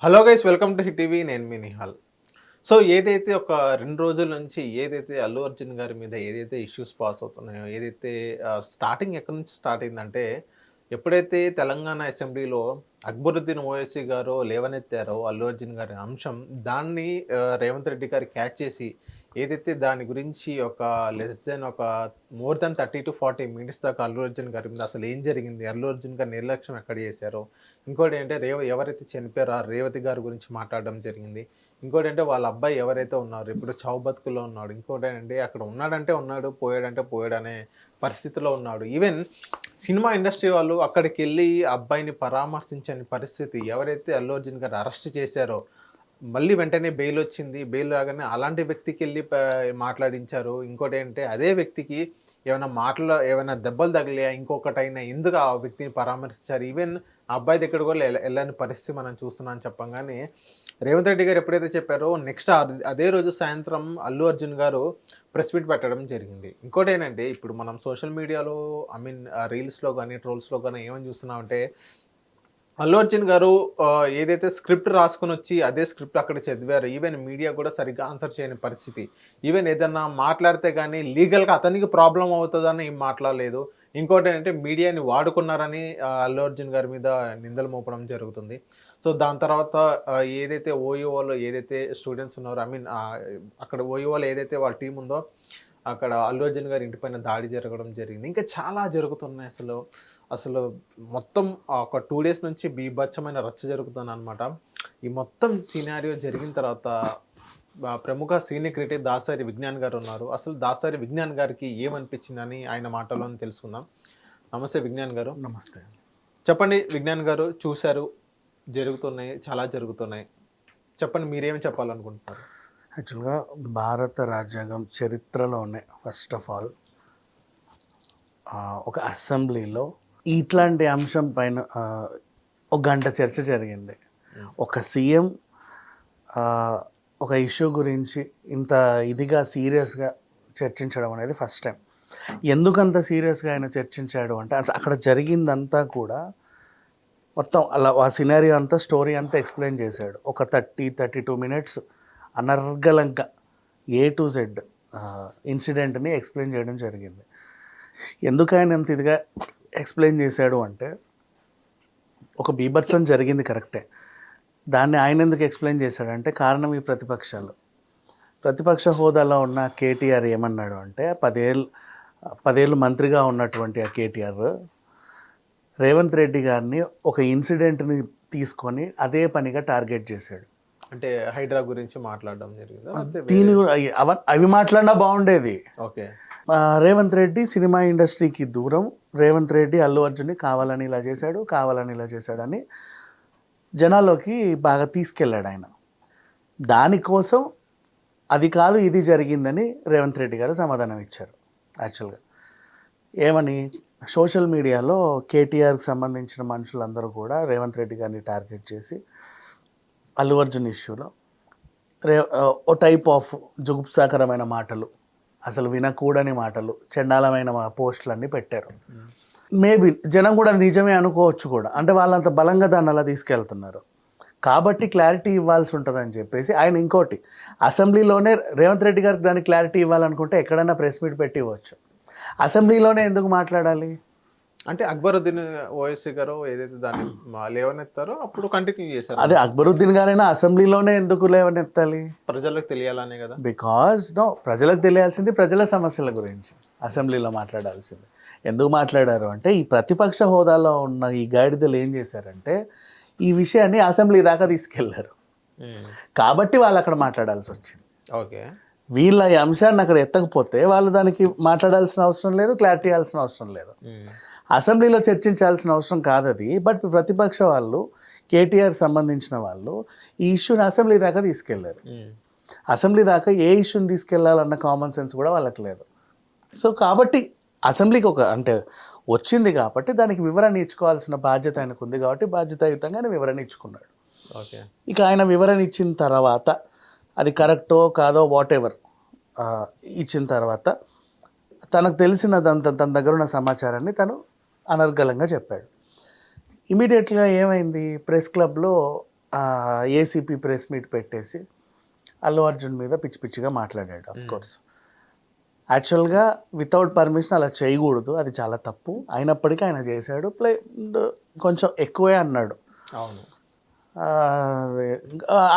Hello guys, welcome to hit TV. నేను మీ Nihal. So ఏదైతే ఒక 2 రోజుల నుంచి ఏదైతే అల్లు అర్జున్ గారి మీద ఏదైతే ఇష్యూస్ పాస్ అవుతున్నాయో, ఏదైతే స్టార్టింగ్ ఎక్కడి నుంచి స్టార్ట్ అయిందంటే, ఎప్పుడైతే తెలంగాణ అసెంబ్లీలో అక్బరుద్దీన్ ఓవైసీ గారు లేవనెత్తారో అల్లు అర్జున్ గారి అంశం, దాన్ని రేవంత్ రెడ్డి గారు క్యాచ్ చేసి ఏదైతే దాని గురించి ఒక లెస్ దెన్ ఒక మోర్ దాన్ 30-40 మినిట్స్ దాకా అల్లు అర్జున్ గారి మీద అసలు ఏం జరిగింది? అల్లు అర్జున్ గారి నిర్లక్ష్యం ఎక్కడ చేశారో, ఇంకోటేంటే ఎవరైతే చనిపోయారో ఆ రేవతి గారి గురించి మాట్లాడడం జరిగింది. ఇంకోటంటే వాళ్ళ అబ్బాయి ఎవరైతే ఉన్నారో ఇప్పుడు చావు బతుకుల్లో ఉన్నాడు. ఇంకోటేంటంటే అక్కడ ఉన్నాడంటే ఉన్నాడు, పోయాడంటే పోయాడనే పరిస్థితిలో ఉన్నాడు. ఈవెన్ సినిమా ఇండస్ట్రీ వాళ్ళు అక్కడికెళ్ళి అబ్బాయిని పరామర్శించని పరిస్థితి. ఎవరైతే అల్లు అర్జున్ గారు అరెస్ట్ చేశారో, మళ్ళీ వెంటనే బెయిలొచ్చింది. బెయిల్ రాగానే అలాంటి వ్యక్తికెళ్ళి మాట్లాడించారు. ఇంకోటేంటే అదే వ్యక్తికి ఏమైనా దెబ్బలు తగిలాయా, ఇంకొకటైనా ఎందుకు ఆ వ్యక్తిని పరామర్శించారు. ఈవెన్ ఆ అబ్బాయి దగ్గర కూడా ఎళ్ళని పరిస్థితి మనం చూస్తున్నాం అని చెప్పంగానే, రేవంత్ రెడ్డి గారు ఎప్పుడైతే చెప్పారో నెక్స్ట్ అదే రోజు సాయంత్రం అల్లు అర్జున్ గారు ప్రెస్ మీట్ పెట్టడం జరిగింది. ఇంకోటేంటంటే ఇప్పుడు మనం సోషల్ మీడియాలో రీల్స్‌లో గాని, ట్రోల్స్‌లో గాని ఏమని చూస్తున్నామంటే, అల్లు అర్జున్ గారు ఏదైతే స్క్రిప్ట్ రాసుకొనొచ్చి, అదే స్క్రిప్ట్ అక్కడ చదివారు. ఈవెన్ మీడియా కూడా సరిగ్గా ఆన్సర్ చేయని పరిస్థితి. ఈవెన్ ఏదన్నా మాట్లాడితే గానీ, లీగల్‌గా అతనికి ప్రాబ్లమ్ అవుతదని ఏం మాట్లాడలేదు. ఇంకోటేంటంటే మీడియాని వాడుకున్నారని అల్లు అర్జున్ గారి మీద నిందలు మోపడం జరుగుతుంది. సో, దాని తర్వాత ఏదైతే ఓయూఓలో ఏదైతే స్టూడెంట్స్ ఉన్నారో, అక్కడ ఓయూఓలో ఏదైతే వాళ్ళ టీమ్ ఉందో, అక్కడ అల్లు అర్జున్ గారి ఇంటి పైన దాడి జరగడం జరిగింది. ఇంకా చాలా జరుగుతున్నాయి అసలు. అసలు మొత్తం ఒక 2 డేస్ నుంచి బీభత్సమైన రచ్చ జరుగుతుందనమాట. ఈ మొత్తం సినారియో జరిగిన తర్వాత ప్రముఖ సీనియర్ క్రిటిక్ దాసరి విజ్ఞాన్ గారున్నారు. అసలు దాసరి విజ్ఞాన్ గారికి ఏమనిపించిందని ఆయన మాటల్లోనే తెలుసుకుందాం. నమస్తే విజ్ఞాన్ గారు. నమస్తే. చెప్పండి విజ్ఞాన్ గారు, చూసారు, జరుగుతున్నాయి, చాలా జరుగుతున్నాయి. చెప్పండి, మీరేమి చెప్పాలనుకుంటున్నారు? యాక్చువల్‌గా భారత రాజ్యాంగం చరిత్రలోనే ఫస్ట్ ఆఫ్ ఆల్ ఒక అసెంబ్లీలో ఇట్లాంటి అంశం పైన ఒక గంట చర్చ జరిగింది. ఒక సీఎం ఒక ఇష్యూ గురించి ఇంత ఇదిగా సీరియస్‌గా చర్చించడం అనేది ఫస్ట్ టైం. ఎందుకంత సీరియస్‌గా ఆయన చర్చించాడు అంటే అక్కడ జరిగిందంతా కూడా మొత్తం అలా ఆ సినారియో అంతా స్టోరీ అంతా ఎక్స్ప్లెయిన్ చేశాడు. ఒక 32 మినిట్స్ అనర్గళంగా ఏ టు జెడ్ ఇన్సిడెంట్ని ఎక్స్ప్లెయిన్ చేయడం జరిగింది. ఎందుకు ఆయన అంత ఇదిగా ఎక్స్ప్లెయిన్ చేశాడు అంటే, ఒక బీభత్సం జరిగింది కరెక్టే. దాన్ని ఆయన ఎందుకు ఎక్స్ప్లెయిన్ చేశాడంటే, కారణం ఈ ప్రతిపక్ష హోదాలో ఉన్న కేటీఆర్ ఏమన్నాడు అంటే, 10 ఏళ్ళు మంత్రిగా ఉన్నటువంటి ఆ కేటీఆర్ రేవంత్ రెడ్డి గారిని ఒక ఇన్సిడెంట్ని తీసుకొని అదే పనిగా టార్గెట్ చేశాడు. అంటే హైడ్రా గురించి మాట్లాడడం జరిగిందా? దీని అవి మాట్లాడినా బాగుండేది. ఓకే. రేవంత్ రెడ్డి సినిమా ఇండస్ట్రీకి దూరం, రేవంత్ రెడ్డి అల్లు అర్జున్ని కావాలని ఇలా చేశాడు, కావాలని ఇలా చేశాడని జనాల్లోకి బాగా తీసుకెళ్ళాడు ఆయన. దానికోసం అది కాదు ఇది జరిగిందని రేవంత్ రెడ్డి గారు సమాధానం ఇచ్చారు. యాక్చువల్గా ఏమని, సోషల్ మీడియాలో కేటీఆర్కి సంబంధించిన మనుషులందరూ కూడా రేవంత్ రెడ్డి గారిని టార్గెట్ చేసి అల్లు అర్జున్ ఇష్యూలో ఓ టైప్ ఆఫ్ జుగుప్సాకరమైన మాటలు, అసలు వినకూడని మాటలు, చండాలమైన పోస్టులన్నీ పెట్టారు. మేబీ జనం కూడా నిజమే అనుకోవచ్చు కూడా, అంటే వాళ్ళంత బలంగా దాన్ని అలా తీసుకెళ్తున్నారు కాబట్టి క్లారిటీ ఇవ్వాల్సి ఉంటుందని చెప్పేసి ఆయన ఇంకోటి అసెంబ్లీలోనే రేవంత్ రెడ్డి గారికి దానికి క్లారిటీ ఇవ్వాలనుకుంటే ఎక్కడైనా ప్రెస్ మీట్ పెట్టి ఇవ్వచ్చు. అసెంబ్లీలోనే ఎందుకు మాట్లాడాలి అంటే అక్బరుద్దీన్ ఓవైసీ గారు ఏదైతే దాన్ని లేవనెత్తారో అప్పుడు కంటిన్యూ చేశారు. అదే అక్బరుద్దీన్ గారైనా అసెంబ్లీలోనే ఎందుకు లేవనెత్తాలి? ప్రజలకు తెలియాలనే కదా. బికాజ్ ప్రజలకు తెలియాల్సింది ప్రజల సమస్యల గురించి అసెంబ్లీలో మాట్లాడాల్సింది. ఎందుకు మాట్లాడారు అంటే, ఈ ప్రతిపక్ష హోదాలో ఉన్న ఈ గాడిదలు ఏం చేశారంటే ఈ విషయాన్ని అసెంబ్లీ దాకా తీసుకెళ్లారు. కాబట్టి వాళ్ళు అక్కడ మాట్లాడాల్సి వచ్చింది. ఓకే. వీళ్ళ ఈ అంశాన్ని అక్కడ ఎత్తకపోతే వాళ్ళు దానికి మాట్లాడాల్సిన అవసరం లేదు, క్లారిటీ ఇవ్వాల్సిన అవసరం లేదు. అసెంబ్లీలో చర్చించాల్సిన అవసరం కాదు అది. బట్ ప్రతిపక్ష వాళ్ళు, కేటీఆర్ సంబంధించిన వాళ్ళు ఈ ఇష్యూని అసెంబ్లీ దాకా తీసుకెళ్లారు. అసెంబ్లీ దాకా ఏ ఇష్యూని తీసుకెళ్లాలన్న కామన్ సెన్స్ కూడా వాళ్ళకి లేదు. సో కాబట్టి అసెంబ్లీకి అంటే వచ్చింది కాబట్టి దానికి వివరణ ఇచ్చుకోవాల్సిన బాధ్యత ఆయనకు ఉంది కాబట్టి బాధ్యతాయుతంగా ఆయన వివరణ ఇచ్చుకున్నాడు. ఓకే. ఇక ఆయన వివరణ ఇచ్చిన తర్వాత అది కరెక్టో కాదో వాట్ ఎవర్ ఇచ్చిన తర్వాత తనకు తన దగ్గర ఉన్న సమాచారాన్ని తను అనర్గళంగా చెప్పాడు. ఇమీడియట్గా ఏమైంది, ప్రెస్ క్లబ్లో ఏసీపీ ప్రెస్ మీట్ పెట్టేసి అల్లు అర్జున్ మీద పిచ్చి పిచ్చిగా మాట్లాడాడు. ఆఫ్ కోర్స్ యాక్చువల్గా వితౌట్ పర్మిషన్ అలా చేయకూడదు, అది చాలా తప్పు. అయినప్పటికీ ఆయన చేశాడు. కొంచెం ఎక్కువే అన్నాడు. అవును.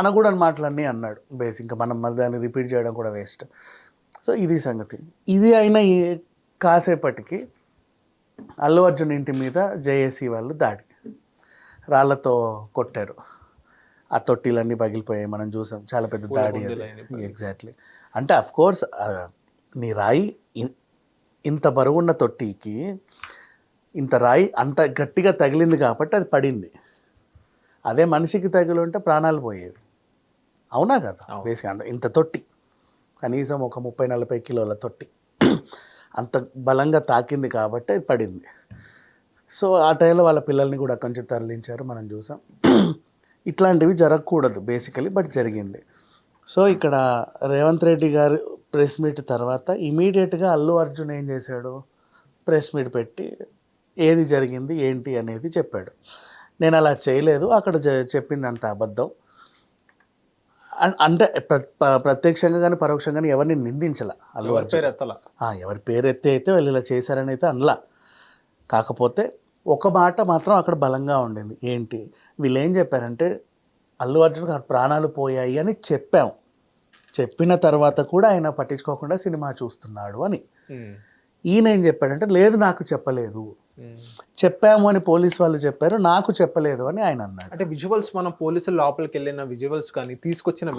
అనకూడని మాటలన్నీ అన్నాడు బేసిక్. ఇంకా మనం మళ్ళీ దాన్ని రిపీట్ చేయడం కూడా వేస్ట్. సో ఇది సంగతి. ఇది అయిన కాసేపటికి అల్లు అర్జున్ ఇంటి మీద జేఏసీ వాళ్ళు దాడి, రాళ్లతో కొట్టారు. ఆ తొట్టిలన్నీ పగిలిపోయాయి, మనం చూసాం. చాలా పెద్ద దాడి అది. ఎగ్జాక్ట్లీ. అంటే అఫ్ కోర్స్ నీ రాయి ఇంత బరువున్న తొట్టికి ఇంత రాయి అంత గట్టిగా తగిలింది కాబట్టి అది పడింది. అదే మనిషికి తగిలి ఉంటే ప్రాణాలు పోయేవి. అవునా కదా? బేసిక్గా అంత ఇంత తొట్టి, కనీసం ఒక 30-40 కిలోల తొట్టి అంత బలంగా తాకింది కాబట్టి అది పడింది. సో ఆ టైంలో వాళ్ళ పిల్లల్ని కూడా కొంచెం తరలించారు, మనం చూసాం. ఇట్లాంటివి జరగకూడదు బేసికలీ, బట్ జరిగింది. సో ఇక్కడ రేవంత్ రెడ్డి గారు ప్రెస్ మీట్ తర్వాత ఇమీడియట్గా అల్లు అర్జున్ ఏం చేశాడు, ప్రెస్ మీట్ పెట్టి ఏది జరిగింది ఏంటి అనేది చెప్పాడు. నేను అలా చేయలేదు, అక్కడ చెప్పింది అంత అబద్ధం అంటే ప్రత్యక్షంగా కానీ పరోక్షంగా కానీ ఎవరిని నిందించలే అల్లు అర్జున్. ఎవరి పేరు ఎత్తి అయితే వాళ్ళు ఇలా చేశారని అయితే అనలా. కాకపోతే ఒక మాట మాత్రం అక్కడ బలంగా ఉండింది. ఏంటి, వీళ్ళు ఏం చెప్పారంటే అల్లు అర్జున్ గారు ప్రాణాలు పోయాయి అని చెప్పాము. చెప్పిన తర్వాత కూడా ఆయన పట్టించుకోకుండా సినిమా చూస్తున్నాడు అని. ఈయన ఏం చెప్పాడంటే లేదు నాకు చెప్పలేదు, చెప్పాము అని పోలీసు వాళ్ళు చెప్పారు, నాకు చెప్పలేదు అని ఆయన అన్నాడు. అంటే విజువల్స్ మనం పోలీసులు లోపలికి వెళ్ళిన విజువల్స్ కానీ తీసుకొచ్చిన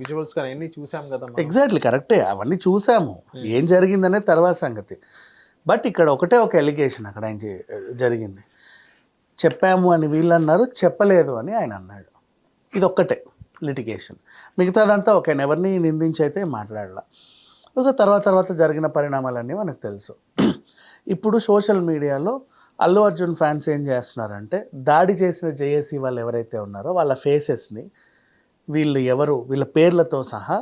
విజువల్స్ కానీ అన్నీ చూసాం కదా. ఎగ్జాక్ట్లీ కరెక్టే, అవన్నీ చూసాము. ఏం జరిగిందనే తర్వాత సంగతి. బట్ ఇక్కడ ఒకటే ఒక ఎలిగేషన్ అక్కడ ఆయన జరిగింది. చెప్పాము అని వీళ్ళు అన్నారు, చెప్పలేదు అని ఆయన అన్నాడు. ఇది ఒక్కటే లిటిగేషన్. మిగతాదంతా ఒక ఎవరిని నిందించి అయితే మాట్లాడాల. ఒక తర్వాత జరిగిన పరిణామాలన్నీ మనకు తెలుసు. ఇప్పుడు సోషల్ మీడియాలో అల్లు అర్జున్ ఫ్యాన్స్ ఏం చేస్తున్నారంటే దాడి చేసిన జేఏసీ వాళ్ళు ఎవరైతే ఉన్నారో వాళ్ళ ఫేసెస్ని వీళ్ళ పేర్లతో సహా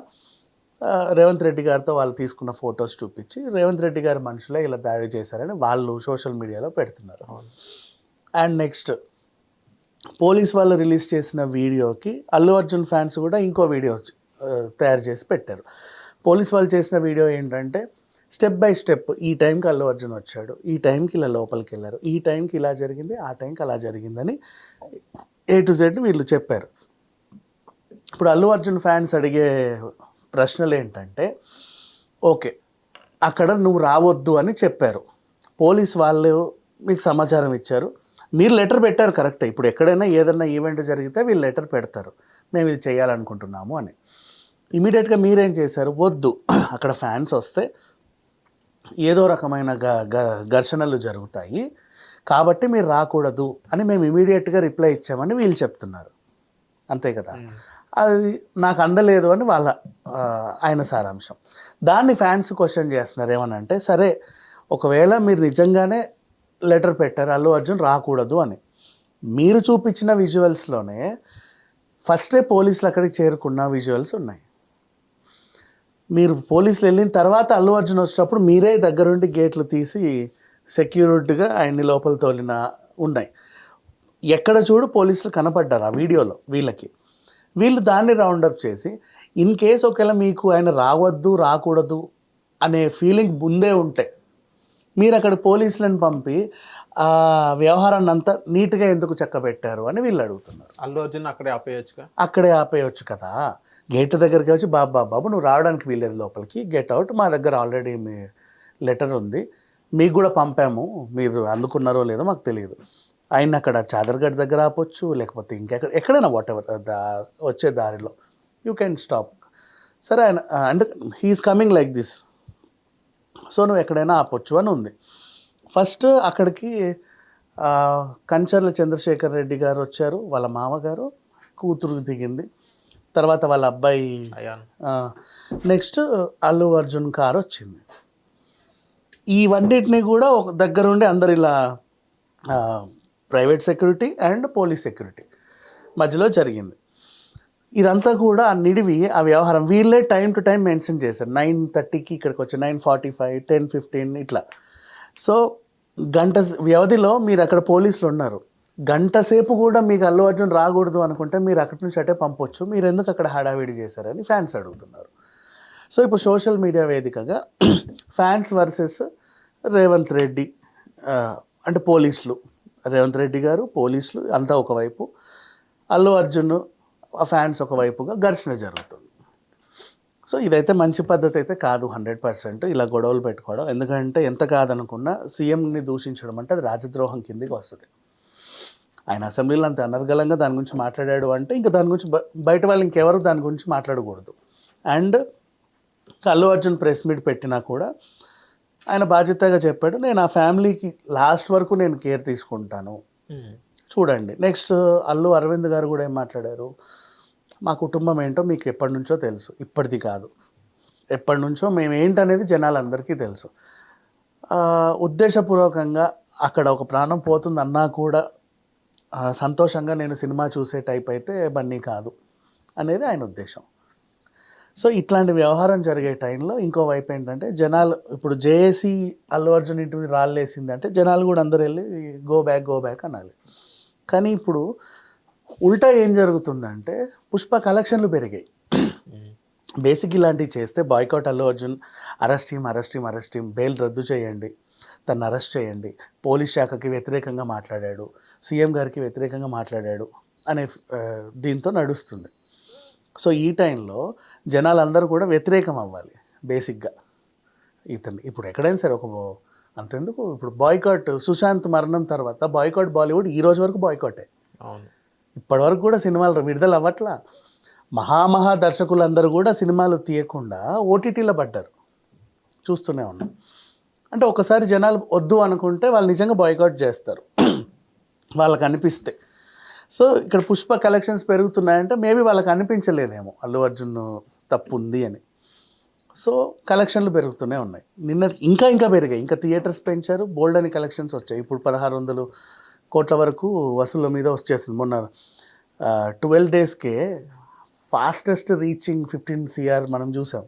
రేవంత్ రెడ్డి గారితో వాళ్ళు తీసుకున్న ఫొటోస్ చూపించి రేవంత్ రెడ్డి గారి మనుషులే ఇలా దాడి చేశారని వాళ్ళు సోషల్ మీడియాలో పెడుతున్నారు. అండ్ నెక్స్ట్ పోలీస్ వాళ్ళు రిలీజ్ చేసిన వీడియోకి అల్లు అర్జున్ ఫ్యాన్స్ కూడా ఇంకో వీడియో తయారు చేసి పెట్టారు. పోలీస్ వాళ్ళు చేసిన వీడియో ఏంటంటే స్టెప్ బై స్టెప్ ఈ టైంకి అల్లు అర్జున్ వచ్చాడు, ఈ టైంకి ఇలా లోపలికి వెళ్ళారు, ఈ టైంకి ఇలా జరిగింది, ఆ టైంకి అలా జరిగిందని A to Z వీళ్ళు చెప్పారు. ఇప్పుడు అల్లు అర్జున్ ఫ్యాన్స్ అడిగే ప్రశ్నలు ఏంటంటే, ఓకే అక్కడ నువ్వు రావద్దు అని చెప్పారు, పోలీస్ వాళ్ళు మీకు సమాచారం ఇచ్చారు, మీరు లెటర్ పెట్టారు కరెక్టే. ఇప్పుడు ఎక్కడైనా ఏదైనా ఈవెంట్ జరిగితే వీళ్ళు లెటర్ పెడతారు, మేము ఇది చేయాలనుకుంటున్నాము అని. ఇమీడియట్గా మీరేం చేశారు, వద్దు అక్కడ ఫ్యాన్స్ వస్తే ఏదో రకమైన ఘర్షణలు జరుగుతాయి కాబట్టి మీరు రాకూడదు అని మేము ఇమీడియట్గా రిప్లై ఇచ్చామని వీళ్ళు చెప్తున్నారు. అంతే కదా, అది నాకు అందలేదు అని ఆయన సారాంశం. దాన్ని ఫ్యాన్స్ క్వశ్చన్ చేస్తున్నారు ఏమనంటే, సరే ఒకవేళ మీరు నిజంగానే లెటర్ పెట్టారు అల్లు అర్జున్ రాకూడదు అని, మీరు చూపించిన విజువల్స్లోనే ఫస్టే పోలీసులు అక్కడికి చేరుకున్న విజువల్స్ ఉన్నాయి. మీరు పోలీసులు వెళ్ళిన తర్వాత అల్లు అర్జున్ వచ్చేటప్పుడు మీరే దగ్గరుండి గేట్లు తీసి సెక్యూరిటీగా ఆయన్ని లోపల తోలిన ఉన్నాయి. ఎక్కడ చూడు పోలీసులు కనపడ్డారు ఆ వీడియోలో వీళ్ళకి. వీళ్ళు దాన్ని రౌండప్ చేసి ఇన్ కేస్ ఒకవేళ మీకు ఆయన రావద్దు రాకూడదు అనే ఫీలింగ్ ముందే ఉంటే మీరు అక్కడ పోలీసులను పంపి ఆ వ్యవహారాన్ని అంతా నీట్గా ఎందుకు చక్కబెట్టారు అని వీళ్ళు అడుగుతున్నారు. అల్లు అర్జున్ అక్కడే ఆపేయచ్చు కదా, గేట్ దగ్గరికి వచ్చి బాబు నువ్వు రావడానికి వీల్లేదు లోపలికి, గెట్ అవుట్, మా దగ్గర ఆల్రెడీ మీ లెటర్ ఉంది, మీకు కూడా పంపాము, మీరు అందుకున్నారో లేదో మాకు తెలియదు. ఆయన అక్కడ చాదర్గఢ్ దగ్గర ఆపొచ్చు, లేకపోతే ఎక్కడైనా వాట్ ఎవర్ వచ్చే దారిలో యూ కెన్ స్టాప్. సరే ఆయన అంటే he's coming like this, so నువ్వు ఎక్కడైనా ఆపొచ్చు అని ఉంది. ఫస్ట్ అక్కడికి కంచర్ల చంద్రశేఖర్ రెడ్డి గారు వచ్చారు, వాళ్ళ మామగారు, కూతురు దిగింది, తర్వాత వాళ్ళ అబ్బాయి, నెక్స్ట్ అల్లు అర్జున్ కారు వచ్చింది. ఇవన్నిటిని కూడా ఒక దగ్గరుండి అందరు ఇలా private security and police security మధ్యలో జరిగింది. ఇదంతా కూడా ఆ నిడివి ఆ వ్యవహారం వీళ్ళే టైం టు టైం మెన్షన్ చేశారు. 9:30కి ఇక్కడికి వచ్చి 9:45, 10:15 ఇట్లా. సో గంట వ్యవధిలో మీరు అక్కడ పోలీసులు ఉన్నారు, గంట సేపు కూడా మీకు అల్లు అర్జున్ రాకూడదు అనుకుంటే మీరు అక్కడి నుంచి అటే పంపొచ్చు, మీరు ఎందుకు అక్కడ హడావిడి చేశారని ఫ్యాన్స్ అడుగుతున్నారు. సో ఇప్పుడు సోషల్ మీడియా వేదికగా ఫ్యాన్స్ వర్సెస్ రేవంత్ రెడ్డి, అంటే పోలీసులు, రేవంత్ రెడ్డి గారు పోలీసులు అంతా ఒకవైపు, అల్లు అర్జున్ ఆ ఫ్యాన్స్ ఒకవైపుగా ఘర్షణ జరుగుతుంది. సో ఇదైతే మంచి పద్ధతి అయితే కాదు 100%, ఇలా గొడవలు పెట్టుకోవడం. ఎందుకంటే ఎంత కాదనుకున్నా సీఎంని దూషించడం అంటే అది రాజద్రోహం కిందికి వస్తుంది. ఆయన అసెంబ్లీలో అంత అనర్గళంగా దాని గురించి మాట్లాడాడు అంటే ఇంకా దాని గురించి బయట వాళ్ళు ఇంకెవరు దాని గురించి మాట్లాడకూడదు. And Allu Arjun press meet పెట్టినా కూడా ఆయన బాధ్యతగా చెప్పాడు, నేను ఆ ఫ్యామిలీకి లాస్ట్ వరకు నేను కేర్ తీసుకుంటాను. చూడండి నెక్స్ట్ అల్లు అరవింద్ గారు కూడా ఏం మాట్లాడారు, మా కుటుంబం ఏంటో మీకు ఎప్పటి నుంచో తెలుసు, ఇప్పటిది కాదు, ఎప్పటి నుంచో మేము ఏంటనేది జనాలందరికీ తెలుసు. ఉద్దేశపూర్వకంగా అక్కడ ఒక ప్రాణం పోతుందన్నా కూడా సంతోషంగా నేను సినిమా చూసే టైప్ అయితే బన్నీ కాదు అనేది ఆయన ఉద్దేశం. సో ఇట్లాంటి వ్యవహారం జరిగే టైంలో ఇంకోవైపు ఏంటంటే జనాలు ఇప్పుడు జేఏసీ అల్లు అర్జున్ ఇంటి మీద రాళ్ళేసింది అంటే జనాలు కూడా అందరు వెళ్ళి గో బ్యాక్ అనాలి. కానీ ఇప్పుడు ఉల్టా ఏం జరుగుతుందంటే పుష్ప కలెక్షన్లు పెరిగాయి. బేసిక్ ఇలాంటివి చేస్తే boycott Allu Arjun, arrest team, bail రద్దు చేయండి, తను అరెస్ట్ చేయండి, పోలీస్ శాఖకి వ్యతిరేకంగా మాట్లాడాడు, సీఎం గారికి వ్యతిరేకంగా మాట్లాడాడు అనే దీంతో నడుస్తుంది. సో ఈ టైంలో జనాలందరూ కూడా వ్యతిరేకం అవ్వాలి బేసిక్గా ఇతన్ని. ఇప్పుడు ఎక్కడైనా సరే ఒక అంతెందుకు ఇప్పుడు బాయ్కాట్, సుశాంత్ మరణం తర్వాత బాయ్కాట్ బాలీవుడ్ ఈ రోజు వరకు బాయ్కాటే. అవును, ఇప్పటివరకు కూడా సినిమాలు విడుదల అవ్వట్లా. మహా దర్శకులందరూ కూడా సినిమాలు తీయకుండా ఓటీటీలో పడ్డారు, చూస్తూనే ఉన్నాం. అంటే ఒకసారి జనాలు వద్దు అనుకుంటే వాళ్ళు నిజంగా బాయ్కాట్ చేస్తారు వాళ్ళకి అనిపిస్తే. సో ఇక్కడ పుష్ప కలెక్షన్స్ పెరుగుతున్నాయంటే మేబీ వాళ్ళకి అనిపించలేదేమో అల్లు అర్జున్ తప్పు ఉంది అని. సో కలెక్షన్లు పెరుగుతూనే ఉన్నాయి. నిన్నటి ఇంకా పెరిగాయి, ఇంకా థియేటర్స్ పెంచారు, బోల్డ్ అని కలెక్షన్స్ వచ్చాయి. ఇప్పుడు 1600 కోట్ల వరకు వసూళ్ళ మీద వచ్చేసింది. మొన్న 12 డేస్కే ఫాస్టెస్ట్ రీచింగ్ 15 CR మనం చూసాం.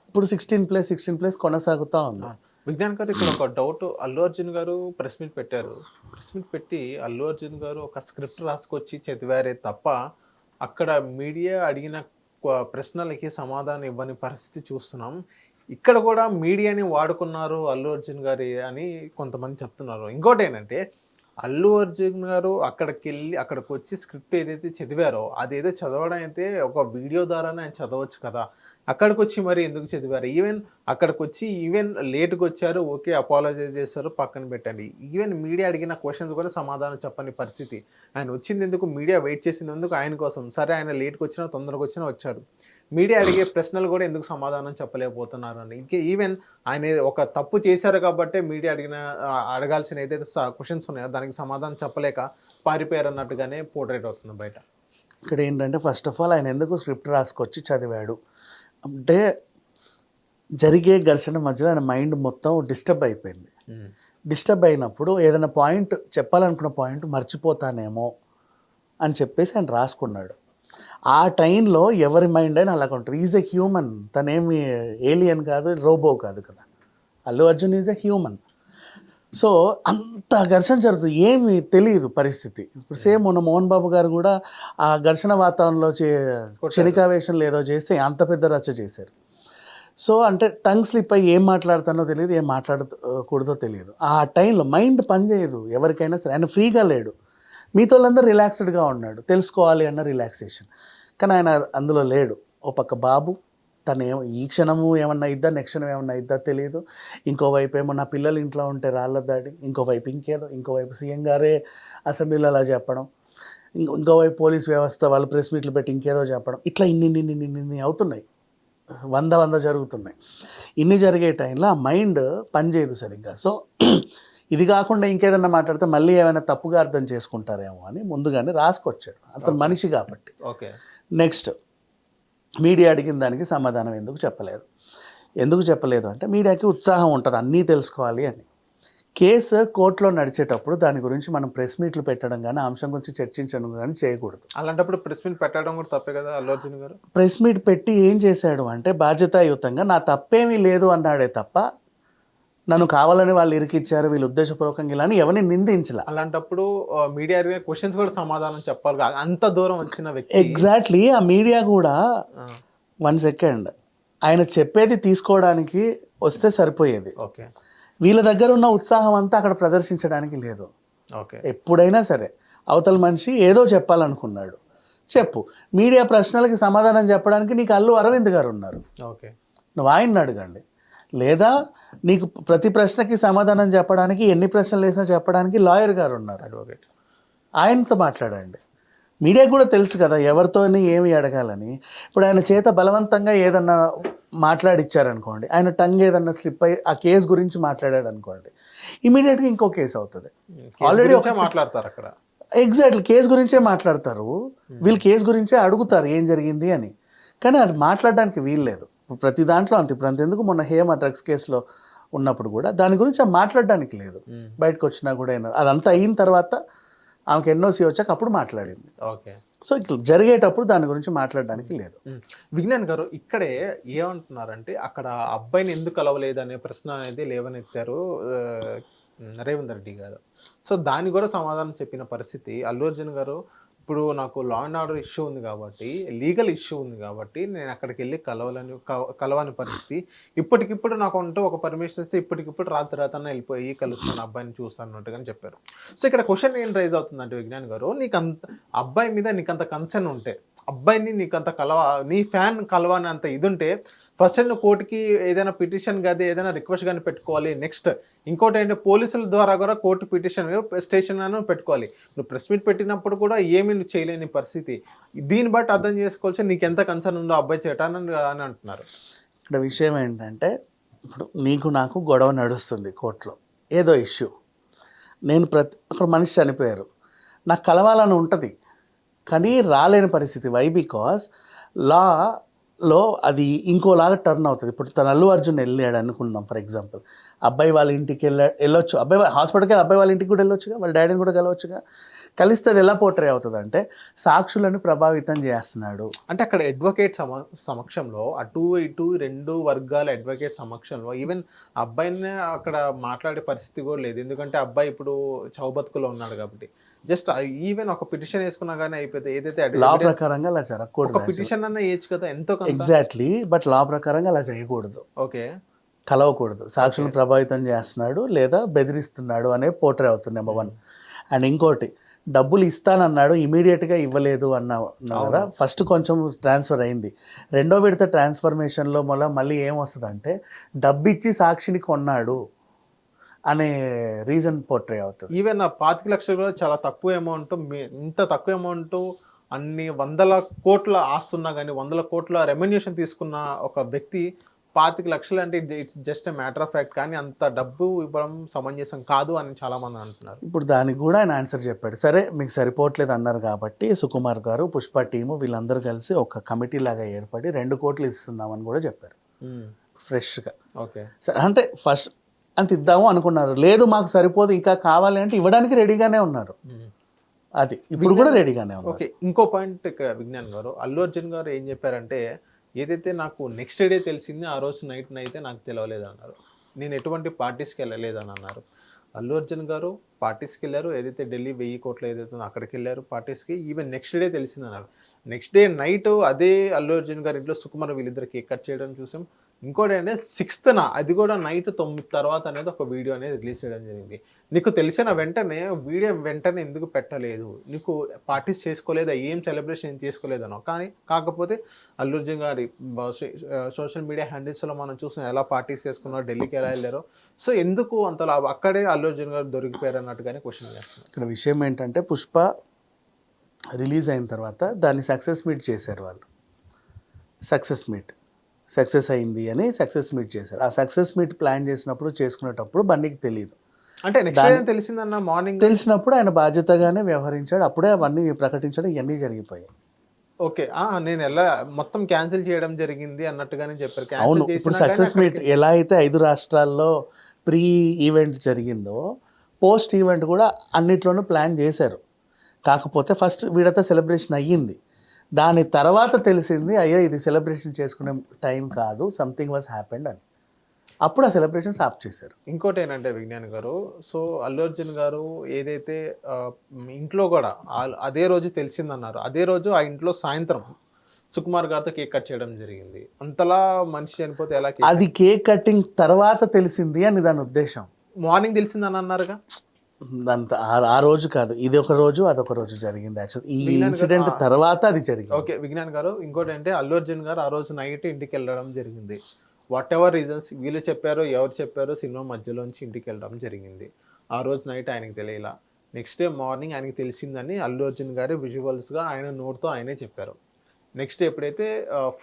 ఇప్పుడు 16+ కొనసాగుతూ ఉంది. విజ్ఞాన్ గారు ఇక్కడ ఒక డౌట్, అల్లు అర్జున్ గారు ప్రెస్ మీట్ పెట్టారు. ప్రెస్ మీట్ పెట్టి అల్లు అర్జున్ గారు ఒక స్క్రిప్ట్ రాసుకొచ్చి చదివారే తప్ప అక్కడ మీడియా అడిగిన ప్రశ్నలకి సమాధానం ఇవ్వని పరిస్థితి చూస్తున్నాం. ఇక్కడ కూడా మీడియాని వాడుకున్నారు అల్లు అర్జున్ గారి అని కొంతమంది చెప్తున్నారు. ఇంకోటి ఏంటంటే అల్లు అర్జున్ గారు అక్కడికి వచ్చి స్క్రిప్ట్ ఏదైతే చదివారో అదేదో చదవడం అయితే ఒక వీడియో ద్వారానే ఆయన చదవచ్చు కదా, అక్కడికి వచ్చి మరి ఎందుకు చదివారు? అక్కడికి వచ్చి లేట్గా వచ్చారు, ఓకే అపాలజైజ్ చేస్తారు, పక్కన పెట్టండి. మీడియా అడిగిన క్వశ్చన్స్ కూడా సమాధానం చెప్పని పరిస్థితి. ఆయన వచ్చింది ఎందుకు, మీడియా వెయిట్ చేసినందుకు ఆయన కోసం. సరే ఆయన లేట్గా వచ్చినా తొందరగా వచ్చినా వచ్చారు, మీడియా అడిగే ప్రశ్నలు కూడా ఎందుకు సమాధానం చెప్పలేకపోతున్నారు అని. ఆయన ఒక తప్పు చేశారు కాబట్టి మీడియా అడగాల్సిన ఏదైతే క్వశ్చన్స్ ఉన్నాయో దానికి సమాధానం చెప్పలేక పారిపోయారు అన్నట్టుగానే పోర్ట్రేట్ అవుతుంది బయట. ఇక్కడ ఏంటంటే ఫస్ట్ ఆఫ్ ఆల్ ఆయన ఎందుకు స్క్రిప్ట్ రాసుకొచ్చి చదివాడు అంటే జరిగే ఘర్షణ మధ్యలో ఆయన మైండ్ మొత్తం డిస్టర్బ్ అయిపోయింది. డిస్టర్బ్ అయినప్పుడు ఏదైనా పాయింట్ చెప్పాలనుకున్న పాయింట్ మర్చిపోతానేమో అని చెప్పేసి ఆయన రాసుకున్నాడు. ఆ టైంలో ఎవరి మైండ్ అయినా అలా ఉంటుంది. ఈజ్ ఎ హ్యూమన్, తనేమి ఏలియన్ కాదు, రోబో కాదు కదా. Allu Arjun is a human. So అంత ఘర్షణ జరుగుతుంది, ఏమి తెలియదు పరిస్థితి. ఇప్పుడు సేమ్ మొన్న మోహన్ బాబు గారు కూడా ఆ ఘర్షణ వాతావరణంలో క్షణికావేశంలో ఏదో చేస్తే అంత పెద్ద రచ్చ చేశారు. సో అంటే టంగ్ స్లిప్ అయ్యి ఏం మాట్లాడుతానో తెలియదు, ఏం మాట్లాడకూడదో తెలియదు. ఆ టైంలో మైండ్ పనిచేయదు ఎవరికైనా సరే. ఆయన ఫ్రీగా లేడు, మీతో వాళ్ళందరూ రిలాక్స్డ్గా ఉన్నాడు, తెలుసుకోవాలి అన్న రిలాక్సేషన్. కానీ ఆయన అందులో లేడు. ఓ పక్క బాబు తను ఈ క్షణము ఏమన్నా ఇద్దా, నెక్స్ట్ క్షణం ఏమన్నా ఇద్దా తెలియదు. ఇంకోవైపు ఏమో నా పిల్లలు ఇంట్లో ఉంటే రాళ్ళ దాడి, ఇంకోవైపు ఇంకేదో, ఇంకోవైపు సీఎం గారే అసెంబ్లీలో అలా చెప్పడం, ఇంకోవైపు పోలీస్ వ్యవస్థ వాళ్ళు ప్రెస్ మీట్లు పెట్టి ఇంకేదో చెప్పడం. ఇట్లా ఇన్ని అవుతున్నాయి, వంద జరుగుతున్నాయి. ఇన్ని జరిగే టైంలో ఆ మైండ్ పనిచేయదు సరిగ్గా. సో ఇది కాకుండా ఇంకేదన్నా మాట్లాడితే మళ్ళీ ఏమైనా తప్పుగా అర్థం చేసుకుంటారేమో అని ముందుగానే రాసుకొచ్చాడు అతను మనిషి కాబట్టి. ఓకే, నెక్స్ట్ మీడియా అడిగిన దానికి సమాధానం ఎందుకు చెప్పలేదు అంటే మీడియాకి ఉత్సాహం ఉంటుంది అన్నీ తెలుసుకోవాలి అని. కేసు కోర్టులో నడిచేటప్పుడు దాని గురించి మనం ప్రెస్ మీట్లు పెట్టడం కానీ అంశం గురించి చర్చించడం కానీ చేయకూడదు. అలాంటప్పుడు ప్రెస్ మీట్ పెట్టడం కూడా తప్పే కదా అల్లు అర్జున్ గారు. ప్రెస్ మీట్ పెట్టి ఏం చేశాడు అంటే బాధ్యతాయుతంగా నా తప్పేమీ లేదు అన్నాడే తప్ప నన్ను కావాలని వాళ్ళు ఇరికిచ్చారు, వీళ్ళు ఉద్దేశపూర్వకంగా ఇలా అని ఎవరిని నిందించలా. అలాంటప్పుడు మీడియా అడిగిన క్వశ్చన్స్ కూడా సమాధానం చెప్పాలి అంత దూరం వచ్చిన వ్యక్తి. ఎగ్జాక్ట్లీ ఆ మీడియా కూడా ఆ, 1 సెకండ్ ఆయన చెప్పేది తీసుకోవడానికి వస్తే సరిపోయేది. ఓకే వీళ్ళ దగ్గర ఉన్న ఉత్సాహం అంతా అక్కడ ప్రదర్శించడానికి లేదు. ఓకే ఎప్పుడైనా సరే అవతల మనిషి ఏదో చెప్పాలనుకున్నాడు, చెప్పు. మీడియా ప్రశ్నలకి సమాధానం చెప్పడానికి నీకు అల్లు అరవింద్ గారు ఉన్నారు, ఓకే నువ్వు ఆయన్ని అడగండి. లేదా నీకు ప్రతి ప్రశ్నకి సమాధానం చెప్పడానికి, ఎన్ని ప్రశ్నలు వేసినా చెప్పడానికి లాయర్ గారు ఉన్నారు, అడ్వకేట్. ఆయనతో మాట్లాడండి. మీడియాకు కూడా తెలుసు కదా ఎవరితోని ఏమి అడగాలని. ఇప్పుడు ఆయన చేత బలవంతంగా ఏదన్నా మాట్లాడిచ్చారనుకోండి, ఆయన టంగ్ ఏదన్నా స్లిప్ అయ్యి ఆ కేసు గురించి మాట్లాడాడు అనుకోండి, ఇమీడియట్గా ఇంకో కేసు అవుతుంది. ఆల్రెడీ మాట్లాడతారు అక్కడ. ఎగ్జాక్ట్లీ కేసు గురించే మాట్లాడతారు, వీళ్ళు కేసు గురించే అడుగుతారు ఏం జరిగింది అని. కానీ అది మాట్లాడడానికి వీల్లేదు. ప్రతి దాంట్లో అంతే. ఇప్పుడు అంతెందుకు మొన్న హేమ డ్రగ్స్ కేసులో ఉన్నప్పుడు కూడా దాని గురించి మాట్లాడడానికి లేదు. బయటకు వచ్చినా కూడా అదంతా అయిన తర్వాత ఆమెకు ఎన్ఓసి వచ్చాక అప్పుడు మాట్లాడింది. ఓకే సో ఇట్లా జరిగేటప్పుడు దాని గురించి మాట్లాడడానికి లేదు. విజ్ఞాన్ గారు ఇక్కడే ఏమంటున్నారంటే అక్కడ అబ్బాయిని ఎందుకు కలవలేదు అనే ప్రశ్న అనేది లేవనెత్తారు రేవంత్ రెడ్డి గారు. సో దానికి కూడా సమాధానం చెప్పిన పరిస్థితి. అల్లు అర్జున్ గారు ఇప్పుడు నాకు లా అండ్ ఆర్డర్ ఇష్యూ ఉంది కాబట్టి, లీగల్ ఇష్యూ ఉంది కాబట్టి నేను అక్కడికి వెళ్ళి కలవని పరిస్థితి. ఇప్పటికిప్పుడు నాకు అంటూ ఒక పర్మిషన్ ఇస్తే ఇప్పటికిప్పుడు రాత్రి వెళ్ళిపోయి కలుస్తాను, అబ్బాయిని చూస్తాను అన్నట్టుగా చెప్పారు. సో ఇక్కడ క్వశ్చన్ ఏం రైజ్ అవుతుందంటే విజ్ఞాన్ గారు, నీకు అంత అబ్బాయి మీద నీకంత కన్సర్న్ ఉంటే, అబ్బాయిని నీకంత నీ ఫ్యాన్ కలవని అంత ఇది ఉంటే ఫస్ట్ నువ్వు కోర్టుకి ఏదైనా పిటిషన్ కానీ ఏదైనా రిక్వెస్ట్ కానీ పెట్టుకోవాలి. నెక్స్ట్ ఇంకోటి ఏంటంటే పోలీసుల ద్వారా కూడా కోర్టు పిటిషన్ స్టేషన్ అని పెట్టుకోవాలి. నువ్వు ప్రెస్ మీట్ పెట్టినప్పుడు కూడా ఏమీ నువ్వు చేయలేని పరిస్థితి. దీన్ని బట్టి అర్థం చేసుకోవచ్చు నీకు ఎంత కన్సర్న్ ఉందో అబ్బాయి చేయటాన్ని అని అంటున్నారు. ఇక్కడ విషయం ఏంటంటే, ఇప్పుడు నీకు నాకు గొడవ నడుస్తుంది కోర్టులో, ఏదో ఇష్యూ. నేను అక్కడ మనిషి చనిపోయారు, నాకు కలవాలని ఉంటుంది కానీ రాలేని పరిస్థితి. వై? బికాస్ లాలో అది ఇంకోలాగా టర్న్ అవుతుంది. ఇప్పుడు తన అల్లు అర్జున్ వెళ్ళాడు అనుకుందాం ఫర్ ఎగ్జాంపుల్, అబ్బాయి వాళ్ళ ఇంటికి వెళ్ళొచ్చు, అబ్బాయి హాస్పిటల్కి అబ్బాయి వాళ్ళ ఇంటికి కూడా వెళ్ళొచ్చుగా, వాళ్ళ డాడీని కూడా కలవచ్చుగా. కలిస్తే అది ఎలా పోర్ట్రే అవుతుంది అంటే సాక్షులను ప్రభావితం చేస్తున్నాడు. అంటే అక్కడ అడ్వకేట్ సమక్షంలో అటు ఇటు రెండు వర్గాల అడ్వకేట్ సమక్షంలో ఈవెన్ అబ్బాయిని అక్కడ మాట్లాడే పరిస్థితి కూడా లేదు. ఎందుకంటే అబ్బాయి ఇప్పుడు చౌబతుకులో ఉన్నాడు కాబట్టి జస్ట్ ఈవెన్ ఒక పిటిషన్ వేసుకున్నా కానీ అయిపోతే ఏదైతే లా ప్రకారంగా అలా జరగకూడదు. పిటిషన్ అన్న వేయచ్చు కదా ఎంతో. ఎగ్జాక్ట్లీ, బట్ లా ప్రకారంగా అలా చేయకూడదు. ఓకే, కలవకూడదు. సాక్షులను ప్రభావితం చేస్తున్నాడు లేదా బెదిరిస్తున్నాడు అనే పోర్ట్రే అవుతుంది నెంబర్ 1. అండ్ ఇంకోటి, డబ్బులు ఇస్తానన్నాడు ఇమీడియట్గా ఇవ్వలేదు అన్నావు కదా. ఫస్ట్ కొంచెం ట్రాన్స్ఫర్ అయింది, రెండో విడత ట్రాన్స్ఫర్మేషన్లో మళ్ళీ ఏమొస్తుందంటే డబ్బు ఇచ్చి సాక్షిని కొన్నాడు అనే రీజన్ పోర్ట్రే అవుతుంది. ఈవెన్ 25 లక్షలు కూడా చాలా తక్కువ అమౌంట్. ఇంత తక్కువ అమౌంట్ అన్ని 100 కోట్ల ఆస్తున్నా కానీ 100 కోట్ల రెమ్యునేషన్ తీసుకున్న ఒక వ్యక్తి 25 లక్షలు అంటే it's just a matter of fact. కానీ అంత డబ్బు ఇవ్వడం సమంజసం కాదు అని చాలా మంది అంటున్నారు. ఇప్పుడు దానికి కూడా ఆయన ఆన్సర్ చెప్పాడు. సరే మీకు సరిపోవట్లేదు అన్నారు కాబట్టి సుకుమార్ గారు, పుష్ప టీము వీళ్ళందరూ కలిసి ఒక కమిటీ లాగా ఏర్పడి 2 కోట్లు ఇస్తున్నామని కూడా చెప్పారు ఫ్రెష్గా. ఓకే, అంటే ఫస్ట్ అంత ఇద్దాము అనుకున్నారు, లేదు మాకు సరిపోదు ఇంకా కావాలి అంటే ఇవ్వడానికి రెడీగానే ఉన్నారు. అది ఇప్పుడు కూడా రెడీగానే ఉన్నారు. ఓకే, ఇంకో పాయింట్ ఇక్కడ విజ్ఞాన్ గారు, అల్లు అర్జున్ గారు ఏం చెప్పారంటే ఏదైతే నాకు నెక్స్ట్ డే తెలిసింది ఆ రోజు నైట్ అయితే నాకు తెలియలేదు అన్నారు. నేను ఎటువంటి పార్టీస్కి వెళ్ళలేదని అన్నారు. అల్లు అర్జున్ గారు పార్టీస్కి వెళ్ళారు, ఏదైతే ఢిల్లీ 1000 కోట్లు ఏదైతే అక్కడికి వెళ్ళారు పార్టీస్కి. ఈవెన్ నెక్స్ట్ డే తెలిసింది అన్నారు. నెక్స్ట్ డే నైట్ అదే అల్లు అర్జున్ గారి ఇంట్లో సుకుమార్ వీళ్ళిద్దరు కేక్ కట్ చేయడం చూసాం. ఇంకోటి అంటే 6th అది కూడా నైట్ 9 తర్వాత అనేది ఒక వీడియో అనేది రిలీజ్ చేయడం జరిగింది. నీకు తెలిసిన వెంటనే వీడియో వెంటనే ఎందుకు పెట్టలేదు? నీకు పార్టీస్ చేసుకోలేదా, ఏం సెలబ్రేషన్ చేసుకోలేదనో. కానీ కాకపోతే అల్లు అర్జున్ గారి సోషల్ మీడియా హ్యాండిల్స్లో మనం చూసిన ఎలా పార్టీస్ చేసుకున్నారో, ఢిల్లీకి ఎలా వెళ్ళారో. సో ఎందుకు అంతలా అక్కడే అల్లు అర్జున్ గారు దొరికిపోయారు అన్నట్టుగానే క్వశ్చన్ చేస్తున్నారు. ఇక్కడ విషయం ఏంటంటే పుష్ప రిలీజ్ అయిన తర్వాత దాన్ని సక్సెస్ మీట్ చేశారు వాళ్ళు. సక్సెస్ అయింది అని సక్సెస్ మీట్ చేశారు. ఆ సక్సెస్ మీట్ ప్లాన్ చేసినప్పుడు చేసుకునేటప్పుడు బండికి తెలియదు. అంటే నెక్స్ట్ తెలిసిందన్న మార్నింగ్ తెలిసినప్పుడు ఆయన బాధ్యతగానే వ్యవహరించాడు, అప్పుడే అవన్నీ ప్రకటించడం ఇవన్నీ జరిగిపోయాయి. ఓకే, నేను మొత్తం క్యాన్సిల్ చేయడం జరిగింది అన్నట్టుగానే చెప్పారు. అవును, ఇప్పుడు సక్సెస్ మీట్ ఎలా అయితే 5 రాష్ట్రాల్లో ప్రీ ఈవెంట్ జరిగిందో పోస్ట్ ఈవెంట్ కూడా అన్నిట్లోనూ ప్లాన్ చేశారు. కాకపోతే ఫస్ట్ వీడతో సెలబ్రేషన్ అయ్యింది, దాని తర్వాత తెలిసింది అయ్యో ఇది సెలబ్రేషన్ చేసుకునే టైం కాదు, సంథింగ్ వాజ్ హ్యాపెండ్ అని. అప్పుడు ఆ సెలబ్రేషన్స్ ఆప్ చేశారు. ఇంకోటి ఏంటంటే విజ్ఞాన్ గారు, సో అల్లు అర్జున్ గారు ఏదైతే ఇంట్లో కూడా అదే రోజు తెలిసిందన్నారు, అదే రోజు ఆ ఇంట్లో సాయంత్రం సుకుమార్ గారితో కేక్ కట్ చేయడం జరిగింది. అంతలా మనిషి చనిపోతే ఎలా కేక్? అది కేక్ కటింగ్ తర్వాత తెలిసింది అని దాని ఉద్దేశం. మార్నింగ్ తెలిసిందని అన్నారుగా. అంత ఆ రోజు కాదు, ఇది ఒక రోజు అదొక రోజు జరిగింది. యాక్చువల్ ఈ విజ్ఞాన్ గారు, ఇన్సిడెంట్ తర్వాత అది జరిగింది. ఓకే విజ్ఞాన్ గారు, ఇంకోటి అంటే అల్లు అర్జున్ గారు ఆ రోజు నైట్ ఇంటికి వెళ్ళడం జరిగింది. వాట్ ఎవర్ రీజన్స్ వీళ్ళు చెప్పారో ఎవరు చెప్పారో సినిమా మధ్యలోంచి ఇంటికి వెళ్ళడం జరిగింది. ఆ రోజు నైట్ ఆయనకి తెలియలా. నెక్స్ట్ డే మార్నింగ్ ఆయనకి తెలిసిందని అల్లు అర్జున్ గారు విజువల్స్గా ఆయన నోట్తో ఆయనే చెప్పారు. నెక్స్ట్ ఎప్పుడైతే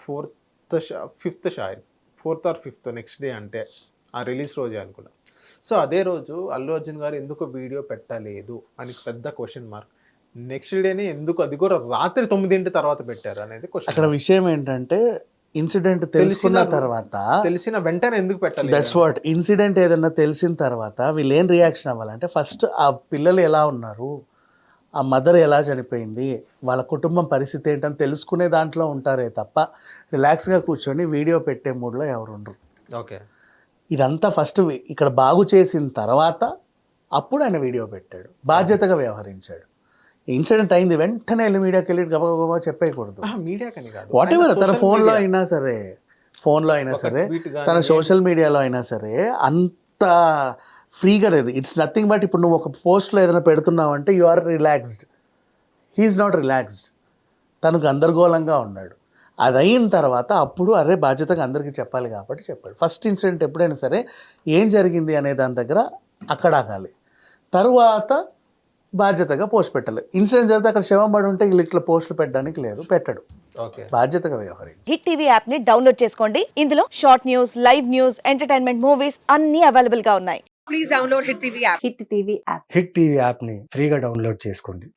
fourth or fifth next day అంటే ఆ రిలీజ్ రోజే అనుకున్నా. సో అదే రోజు అల్లు అర్జున్ గారు ఎందుకు వీడియో పెట్టలేదు అని పెద్ద క్వశ్చన్ మార్క్. నెక్స్ట్ డేనే ఎందుకు, అది కూడా రాత్రి 9 తర్వాత పెట్టారు అనేది క్వశ్చన్. అక్కడ విషయం ఏంటంటే ఇన్సిడెంట్ తెలుసుకున్న తర్వాత, తెలిసిన వెంటనే ఎందుకు పెట్టాలి? దట్స్ వాట్, ఇన్సిడెంట్ ఏదన్నా తెలిసిన తర్వాత వీళ్ళు ఏం రియాక్షన్ అవ్వాలంటే, ఫస్ట్ ఆ పిల్లలు ఎలా ఉన్నారు, ఆ మదర్ ఎలా చనిపోయింది, వాళ్ళ కుటుంబం పరిస్థితి ఏంటని తెలుసుకునే దాంట్లో ఉంటారే తప్ప రిలాక్స్గా కూర్చొని వీడియో పెట్టే మూడ్లో ఎవరు ఉండరు. ఓకే, ఇదంతా ఫస్ట్ ఇక్కడ బాగు చేసిన తర్వాత అప్పుడు ఆయన వీడియో పెట్టాడు, బాధ్యతగా వ్యవహరించాడు. ఇన్సిడెంట్ అయింది వెంటనే వెళ్ళి మీడియాకి వెళ్ళి గబగబా చెప్పేయకూడదు. మీడియా కని కాదు, వాట్ ఎవర్, తన ఫోన్లో అయినా సరే, తన సోషల్ మీడియాలో అయినా సరే అంత ఫ్రీగా లేదు. ఇట్స్ నథింగ్ బట్, ఇప్పుడు నువ్వు ఒక పోస్ట్లో ఏదైనా పెడుతున్నావు అంటే you are relaxed, he's not relaxed, తను గందరగోళంగా ఉన్నాడు. అది అయిన తర్వాత అప్పుడు అరే బాధ్యతగా అందరికీ చెప్పాలి కాబట్టి చెప్పాడు. ఫస్ట్ ఇన్సిడెంట్ ఎప్పుడైనా సరే ఏం జరిగింది అనే దాని దగ్గర అక్కడ ఆగాలి, తరువాత బాధ్యతగా పోస్ట్ పెట్టాలి. ఇన్సిడెంట్ జరిగితే అక్కడ శవం పడి ఉంటే ఇట్లా పోస్టులు పెట్టడానికి లేదు, పెట్టడు. ఓకే, బాధ్యతగా వ్యవహరించాలి. హిట్ టీవీ యాప్ ని డౌన్లోడ్ చేసుకోండి. ఇందులో short news, live news, entertainment movies అన్ని అవైలబుల్ గా ఉన్నాయి. Please download Hit TV app. Hit TV app. Hit TV యాప్ని ఫ్రీగా డౌన్లోడ్ చేసుకోండి.